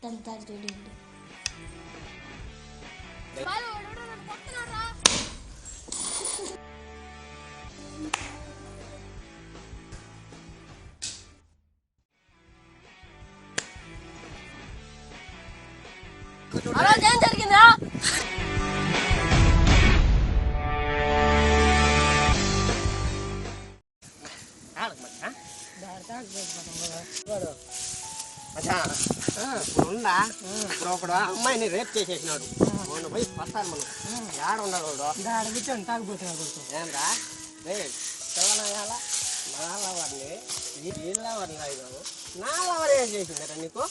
తంతారు చూడండి. ఏం జరిగిందా? ఉందా ఇప్పుడు ఒకడు అమ్మాయిని రేప్ చేసేసినాడు. మొన్న పోయి పట్టాలి మనం. ఏడ ఉన్నాడు వాడు? కూర్చొని తాగిపోతున్నాడు. ఏంరా పిల్లనయాల నా లవర్ని వీళ్ళ లవర్ని తాగినావు. నా లవర్ ఏం చేసిందరా నీకు?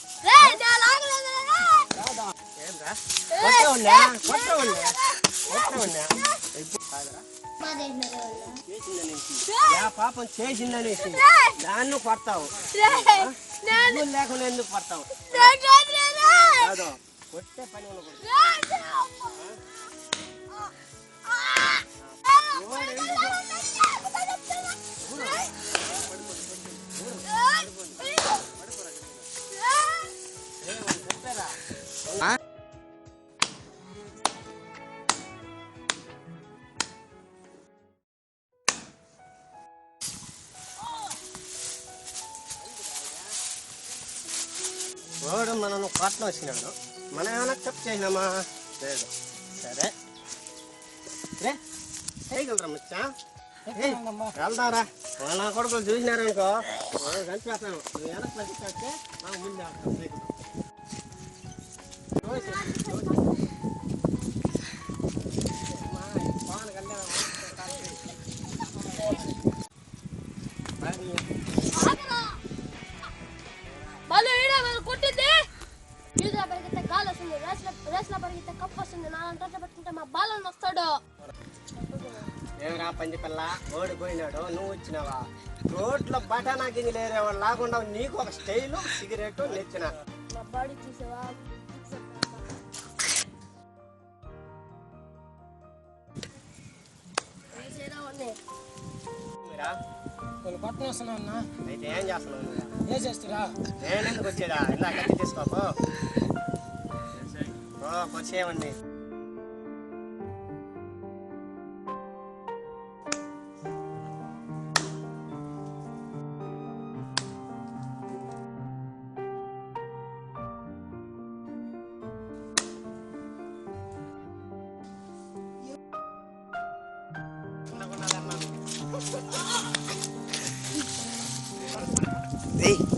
ఏంరా పాపం చేసిందనేసి దాన్ని కొడతావు. లేకుండా ఎందుకు పడతావు? కాదు కొట్టే పని వాడు మనను పట్నం వచ్చినాడు. మనం ఏమైనా తప్పు చేసినామా? లేదు. సరే రే చేయగలరా ముచ్చా? వెళ్దారా. నా కొడుకులు చూసినారనుకో చనిపోతాను. నువ్వు వెనక్కి నచ్చితే నాకు ముందు కొట్టింది. ఈదులో పరిగెత్తే గాలి వస్తుంది, రేస్లో పరిగెత్తే కప్పు వస్తుంది. నాలంటే పెట్టుకుంటే మా బాలను వస్తాడు. ఏమరా పంది పిల్ల ఓడిపోయినాడు, నువ్వు వచ్చినావా? రోడ్లో బటానాకి లేరేవాడు లేకుండా నీకు ఒక స్టైలు సిగరెట్ నెచ్చిన. మా బాడీ చూసావా? పట్టణం వస్తున్నా. అయితే ఏం చేస్తున్నావు? ఏం చేస్తురా? నేను ఎందుకు వచ్చేదా? ఇలా కట్టి తీసుకోకు. వచ్చేయమండి. Hey.